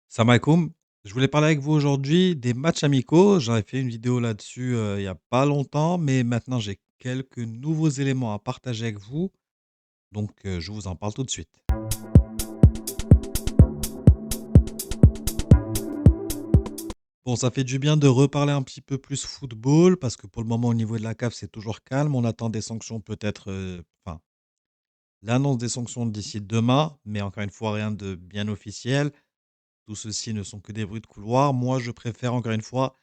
Salam alaikum. Je voulais parler avec vous aujourd'hui des matchs amicaux. J'avais fait une vidéo là-dessus, il y a pas longtemps, mais maintenant j'ai quelques nouveaux éléments à partager avec vous, donc je vous en parle tout de suite. Bon, ça fait du bien de reparler un petit peu plus football parce que pour le moment au niveau de la CAF, c'est toujours calme. On attend des sanctions peut-être, enfin, l'annonce des sanctions d'ici demain, mais encore une fois rien de bien officiel. Tout ceci ne sont que des bruits de couloir. Moi, je préfère encore une fois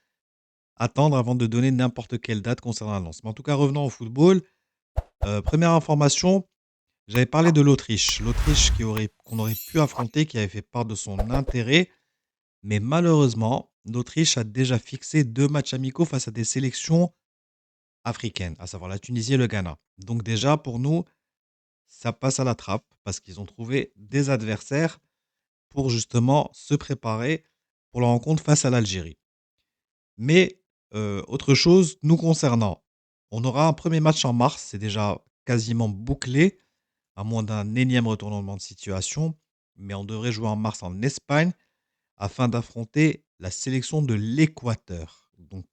attendre avant de donner n'importe quelle date concernant l'annonce. Mais en tout cas, revenons au football. 1 information, j'avais parlé de l'Autriche. L'Autriche qu'on aurait pu affronter, qui avait fait part de son intérêt, mais malheureusement, l'Autriche a déjà fixé 2 matchs amicaux face à des sélections africaines, à savoir la Tunisie et le Ghana. Donc déjà, pour nous, ça passe à la trappe parce qu'ils ont trouvé des adversaires pour justement se préparer pour la rencontre face à l'Algérie. Mais, autre chose nous concernant, on aura un premier match en mars, c'est déjà quasiment bouclé, à moins d'un énième retournement de situation, mais on devrait jouer en mars en Espagne afin d'affronter la sélection de l'Équateur. Donc,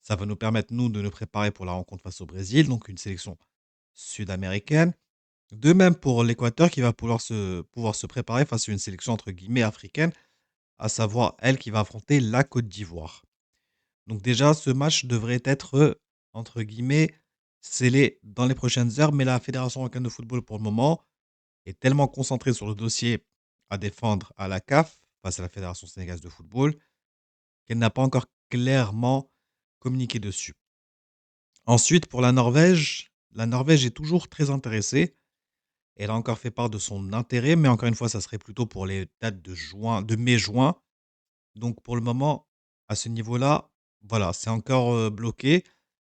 ça va nous permettre, nous, de nous préparer pour la rencontre face au Brésil, donc une sélection sud-américaine. De même pour l'Équateur qui va pouvoir se préparer face à une sélection entre guillemets «africaine», à savoir elle qui va affronter la Côte d'Ivoire. Donc déjà, ce match devrait être, entre guillemets, «scellé» dans les prochaines heures, mais la Fédération marocaine de football, pour le moment, est tellement concentrée sur le dossier à défendre à la CAF, face à la Fédération sénégalaise de football, qu'elle n'a pas encore clairement communiqué dessus. Ensuite, pour la Norvège est toujours très intéressée. Elle a encore fait part de son intérêt, mais encore une fois, ça serait plutôt pour les dates de mai-juin. Donc pour le moment, à ce niveau-là, voilà, c'est encore, bloqué.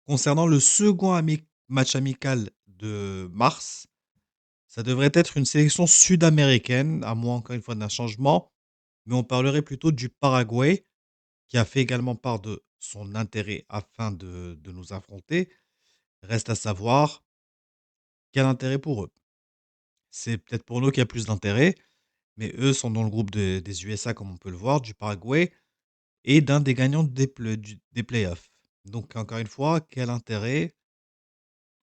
Concernant le second match amical de mars, ça devrait être une sélection sud-américaine, à moins encore une fois d'un changement, mais on parlerait plutôt du Paraguay, qui a fait également part de son intérêt afin de nous affronter. Reste à savoir quel intérêt pour eux. C'est peut-être pour nous qu'il y a plus d'intérêt, mais eux sont dans le groupe des USA, comme on peut le voir, du Paraguay et d'un des gagnants des playoffs. Donc encore une fois, quel intérêt?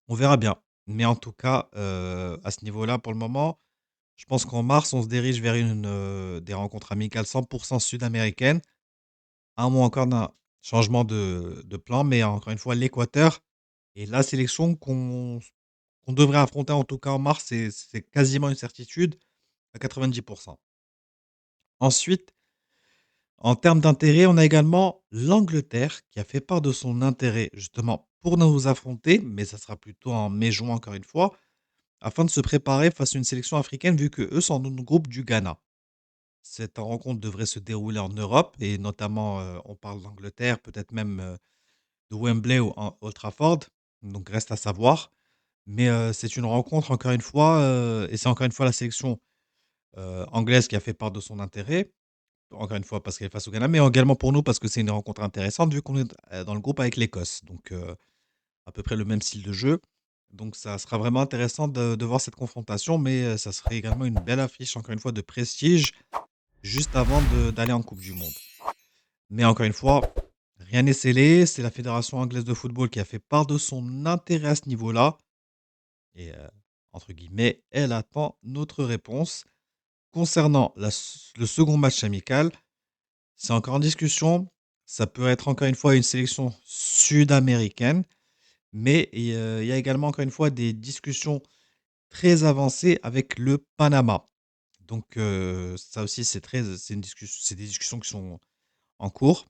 On verra bien. Mais en tout cas, à ce niveau-là, pour le moment, je pense qu'en mars, on se dirige vers des rencontres amicales 100 sud-américaines, à moins encore d'un changement de plan. Mais encore une fois, l'Équateur est la sélection qu'on devrait affronter, en tout cas en mars, c'est quasiment une certitude à 90. Ensuite, en termes d'intérêt, on a également l'Angleterre qui a fait part de son intérêt justement pour nous affronter, mais ça sera plutôt en mai-juin encore une fois, afin de se préparer face à une sélection africaine vu qu'eux sont dans le groupe du Ghana. Cette rencontre devrait se dérouler en Europe et notamment, on parle d'Angleterre, peut-être même, de Wembley ou en Old Trafford, donc reste à savoir. Mais, c'est une rencontre encore une fois, et c'est encore une fois la sélection, anglaise qui a fait part de son intérêt. Encore une fois parce qu'elle est face au Ghana, mais également pour nous parce que c'est une rencontre intéressante vu qu'on est, dans le groupe avec l'Écosse. Donc, à peu près le même style de jeu. Donc ça sera vraiment intéressant de voir cette confrontation, mais, ça serait également une belle affiche, encore une fois, de prestige, juste avant d'aller en coupe du monde. Mais encore une fois, rien n'est scellé. C'est la fédération anglaise de football qui a fait part de son intérêt à ce niveau-là et entre guillemets, elle attend notre réponse. Concernant le second match amical, c'est encore en discussion. Ça peut être encore une fois une sélection sud-américaine, mais il y a également encore une fois des discussions très avancées avec le Panama. Donc ça aussi c'est des discussions qui sont en cours.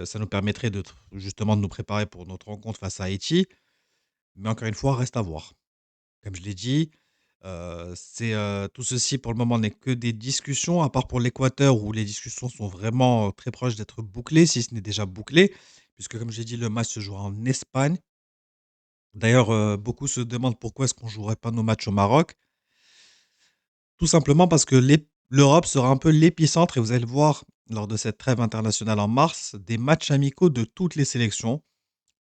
Ça nous permettrait justement de nous préparer pour notre rencontre face à Haïti, mais encore une fois, reste à voir. Comme je l'ai dit, tout ceci pour le moment n'est que des discussions, à part pour l'Équateur où les discussions sont vraiment, très proches d'être bouclées, si ce n'est déjà bouclé, puisque comme j'ai dit, le match se jouera en Espagne. D'ailleurs, beaucoup se demandent pourquoi est-ce qu'on jouerait pas nos matchs au Maroc. Tout simplement parce que l'Europe sera un peu l'épicentre et vous allez le voir lors de cette trêve internationale en mars, des matchs amicaux de toutes les sélections,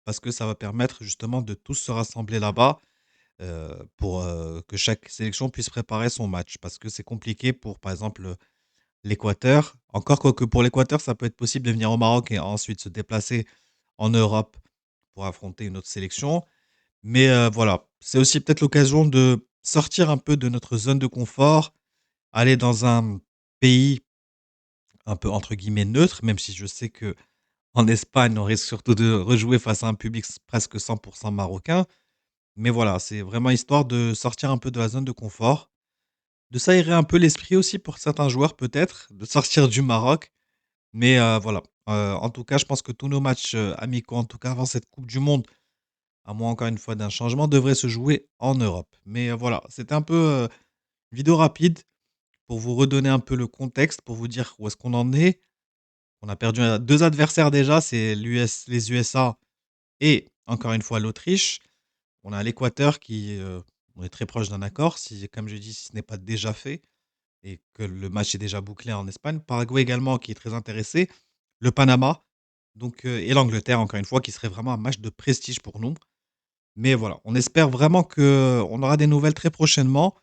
parce que ça va permettre justement de tous se rassembler là-bas, pour, que chaque sélection puisse préparer son match. Parce que c'est compliqué pour, par exemple, l'Équateur. Encore quoique pour l'Équateur, ça peut être possible de venir au Maroc et ensuite se déplacer en Europe pour affronter une autre sélection. Mais voilà, c'est aussi peut-être l'occasion de sortir un peu de notre zone de confort, aller dans un pays un peu entre guillemets «neutre», même si je sais que en Espagne, on risque surtout de rejouer face à un public presque 100 marocain. Mais voilà, c'est vraiment histoire de sortir un peu de la zone de confort, de s'aérer un peu l'esprit aussi pour certains joueurs peut-être, de sortir du Maroc. Mais voilà, en tout cas, je pense que tous nos matchs, amicaux, en tout cas avant cette coupe du monde, à moins encore une fois d'un changement, devraient se jouer en Europe. Mais voilà, c'était un peu, une vidéo rapide pour vous redonner un peu le contexte, pour vous dire où est-ce qu'on en est. On a perdu, 2 adversaires déjà, c'est les USA et encore une fois l'Autriche. On a l'Équateur qui, on est très proche d'un accord, si comme je dis, si ce n'est pas déjà fait et que le match est déjà bouclé en Espagne. Paraguay également qui est très intéressé, le Panama donc et l'Angleterre encore une fois qui serait vraiment un match de prestige pour nous. Mais voilà, on espère vraiment qu'on aura des nouvelles très prochainement,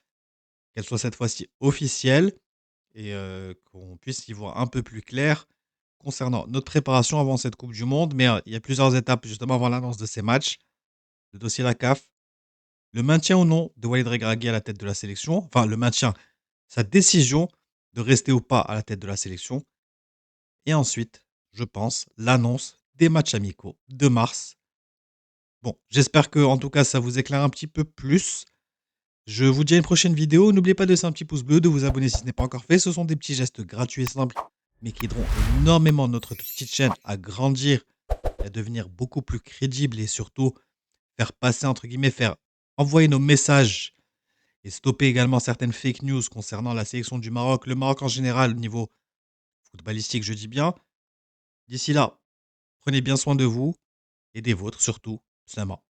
qu'elles soient cette fois-ci officielles et qu'on puisse y voir un peu plus clair concernant notre préparation avant cette coupe du monde. Mais il y a plusieurs étapes justement avant l'annonce de ces matchs. Le dossier la CAF, le maintien ou non de Walid Regragui à la tête de la sélection, enfin le maintien, sa décision de rester ou pas à la tête de la sélection et ensuite, je pense, l'annonce des matchs amicaux de mars. Bon, j'espère que en tout cas ça vous éclaire un petit peu plus. Je vous dis à une prochaine vidéo. N'oubliez pas de laisser un petit pouce bleu, de vous abonner si ce n'est pas encore fait. Ce sont des petits gestes gratuits et simples, mais qui aideront énormément notre petite chaîne à grandir et à devenir beaucoup plus crédible et surtout faire passer, entre guillemets, faire envoyer nos messages et stopper également certaines fake news concernant la sélection du Maroc, le Maroc en général, au niveau footballistique, je dis bien. D'ici là, prenez bien soin de vous et des vôtres surtout, seulement.